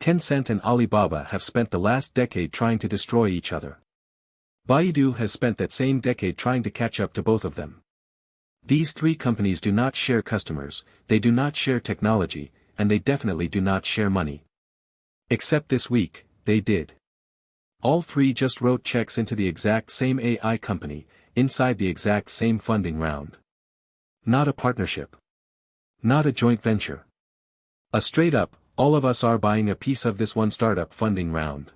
Tencent and Alibaba have spent the last decade trying to destroy each other. Baidu has spent that same decade trying to catch up to both of them. These three companies do not share customers, they do not share technology, and they definitely do not share money. Except this week, they did. All three just wrote checks into the exact same AI company, inside the exact same funding round. Not a partnership. Not a joint venture. A straight up, all of us are buying a piece of this one startup funding round.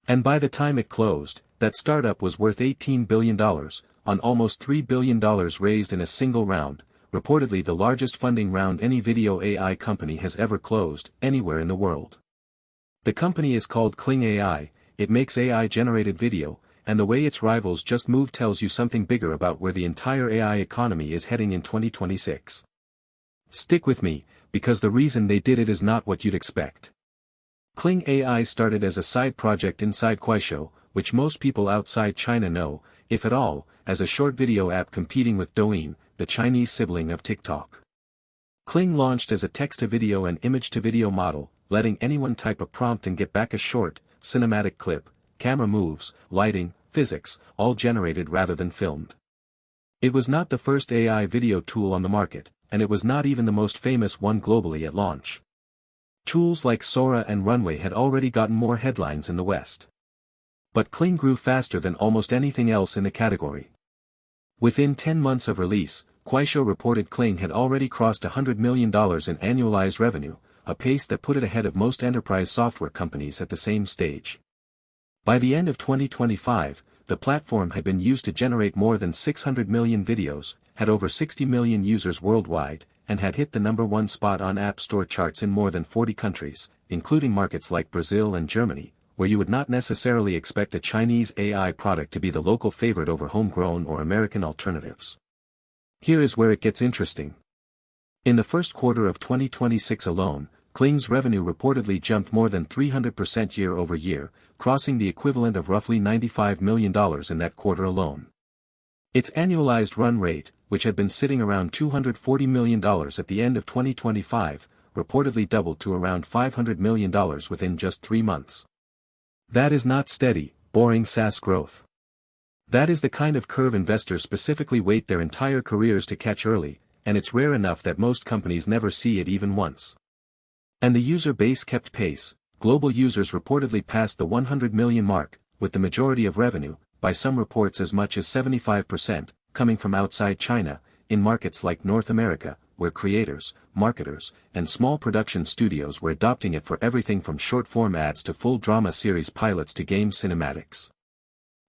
And by the time it closed, that startup was worth $18 billion, on almost $3 billion raised in a single round, reportedly the largest funding round any video AI company has ever closed, anywhere in the world. The company is called Kling AI, it makes AI-generated video, and the way its rivals just moved tells you something bigger about where the entire AI economy is heading in 2026. Stick with me, because the reason they did it is not what you'd expect. Kling AI started as a side project inside Kuaishou, which most people outside China know, if at all, as a short video app competing with Douyin, the Chinese sibling of TikTok. Kling launched as a text-to-video and image-to-video model, letting anyone type a prompt and get back a short, cinematic clip, camera moves, lighting, physics, all generated rather than filmed. It was not the first AI video tool on the market, and it was not even the most famous one globally at launch. Tools like Sora and Runway had already gotten more headlines in the West. But Kling grew faster than almost anything else in the category. Within 10 months of release, Kuaishou reported Kling had already crossed $100 million in annualized revenue, a pace that put it ahead of most enterprise software companies at the same stage. By the end of 2025, the platform had been used to generate more than 600 million videos, had over 60 million users worldwide, and had hit the #1 spot on App Store charts in more than 40 countries, including markets like Brazil and Germany, where you would not necessarily expect a Chinese AI product to be the local favorite over homegrown or American alternatives. Here is where it gets interesting. In the first quarter of 2026 alone, Kling's revenue reportedly jumped more than 300% year-over-year, crossing the equivalent of roughly $95 million in that quarter alone. Its annualized run rate, which had been sitting around $240 million at the end of 2025, reportedly doubled to around $500 million within just 3 months. That is not steady, boring SaaS growth. That is the kind of curve investors specifically wait their entire careers to catch early, and it's rare enough that most companies never see it even once. And the user base kept pace. Global users reportedly passed the 100 million mark, with the majority of revenue, by some reports as much as 75%, coming from outside China, in markets like North America, where creators, marketers, and small production studios were adopting it for everything from short-form ads to full drama series pilots to game cinematics.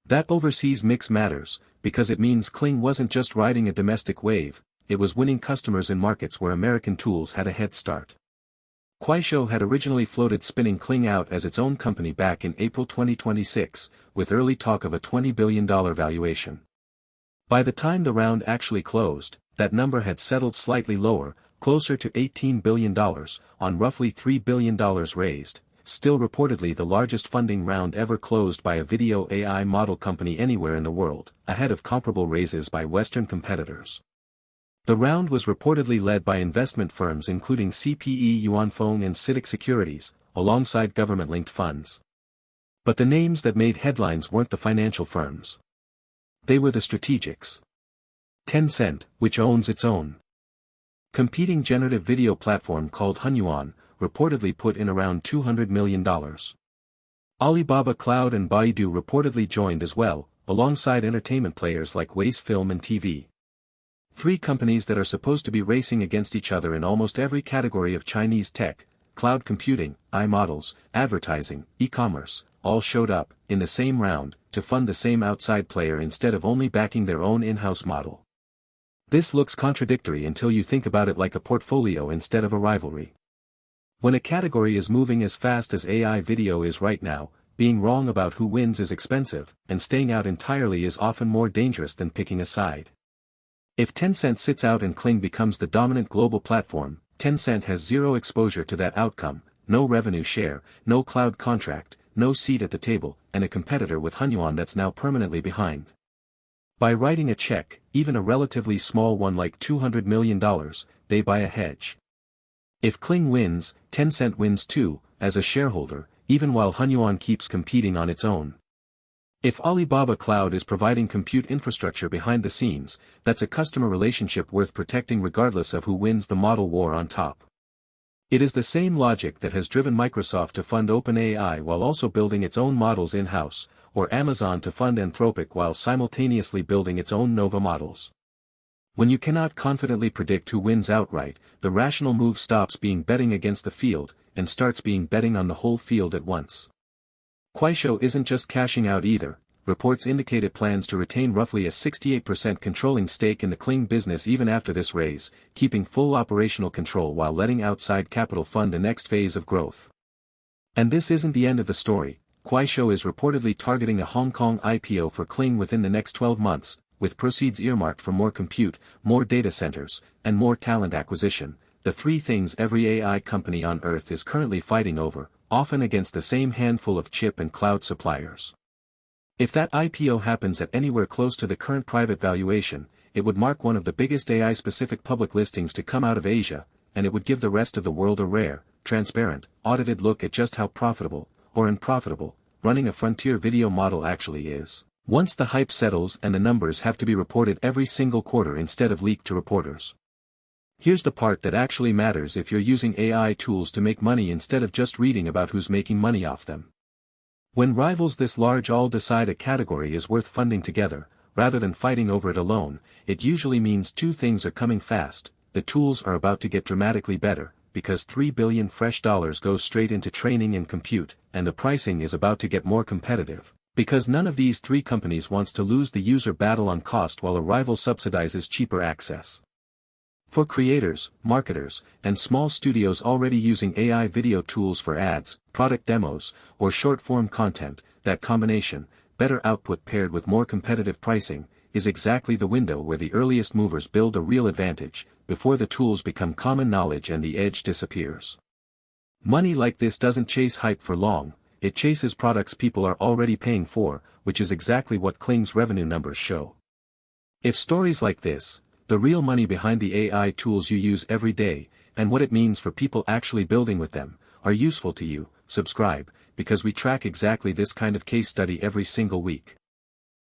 That overseas mix matters, because it means Kling wasn't just riding a domestic wave, it was winning customers in markets where American tools had a head start. Kuaishou had originally floated spinning Kling out as its own company back in April 2026, with early talk of a $20 billion valuation. By the time the round actually closed, that number had settled slightly lower, closer to $18 billion, on roughly $3 billion raised, still reportedly the largest funding round ever closed by a video AI model company anywhere in the world, ahead of comparable raises by Western competitors. The round was reportedly led by investment firms including CPE Yuanfeng and CITIC Securities, alongside government-linked funds. But the names that made headlines weren't the financial firms. They were the strategics. Tencent, which owns its own competing generative video platform called Hunyuan, reportedly put in around $200 million. Alibaba Cloud and Baidu reportedly joined as well, alongside entertainment players like Waze Film and TV. 3 companies that are supposed to be racing against each other in almost every category of Chinese tech, cloud computing, AI models, advertising, e-commerce, all showed up, in the same round, to fund the same outside player instead of only backing their own in-house model. This looks contradictory until you think about it like a portfolio instead of a rivalry. When a category is moving as fast as AI video is right now, being wrong about who wins is expensive, and staying out entirely is often more dangerous than picking a side. If Tencent sits out and Kling becomes the dominant global platform, Tencent has zero exposure to that outcome, no revenue share, no cloud contract, no seat at the table, and a competitor with Hunyuan that's now permanently behind. By writing a check, even a relatively small one like $200 million, they buy a hedge. If Kling wins, Tencent wins too, as a shareholder, even while Hunyuan keeps competing on its own. If Alibaba Cloud is providing compute infrastructure behind the scenes, that's a customer relationship worth protecting regardless of who wins the model war on top. It is the same logic that has driven Microsoft to fund OpenAI while also building its own models in-house, or Amazon to fund Anthropic while simultaneously building its own Nova models. When you cannot confidently predict who wins outright, the rational move stops being betting against the field, and starts being betting on the whole field at once. Kuaishou isn't just cashing out either. Reports indicate it plans to retain roughly a 68% controlling stake in the Kling business even after this raise, keeping full operational control while letting outside capital fund the next phase of growth. And this isn't the end of the story. Kuaishou is reportedly targeting a Hong Kong IPO for Kling within the next 12 months, with proceeds earmarked for more compute, more data centers, and more talent acquisition, the three things every AI company on Earth is currently fighting over, often against the same handful of chip and cloud suppliers. If that IPO happens at anywhere close to the current private valuation, it would mark one of the biggest AI-specific public listings to come out of Asia, and it would give the rest of the world a rare, transparent, audited look at just how profitable, or unprofitable, running a frontier video model actually is. Once the hype settles and the numbers have to be reported every single quarter instead of leaked to reporters. Here's the part that actually matters if you're using AI tools to make money instead of just reading about who's making money off them. When rivals this large all decide a category is worth funding together, rather than fighting over it alone, it usually means two things are coming fast. The tools are about to get dramatically better, because $3 billion fresh dollars goes straight into training and compute, and the pricing is about to get more competitive, because none of these three companies wants to lose the user battle on cost while a rival subsidizes cheaper access. For creators, marketers, and small studios already using AI video tools for ads, product demos, or short-form content, that combination, better output paired with more competitive pricing, is exactly the window where the earliest movers build a real advantage, before the tools become common knowledge and the edge disappears. Money like this doesn't chase hype for long, it chases products people are already paying for, which is exactly what Kling's revenue numbers show. If stories like this, the real money behind the AI tools you use every day, and what it means for people actually building with them, are useful to you, subscribe, because we track exactly this kind of case study every single week.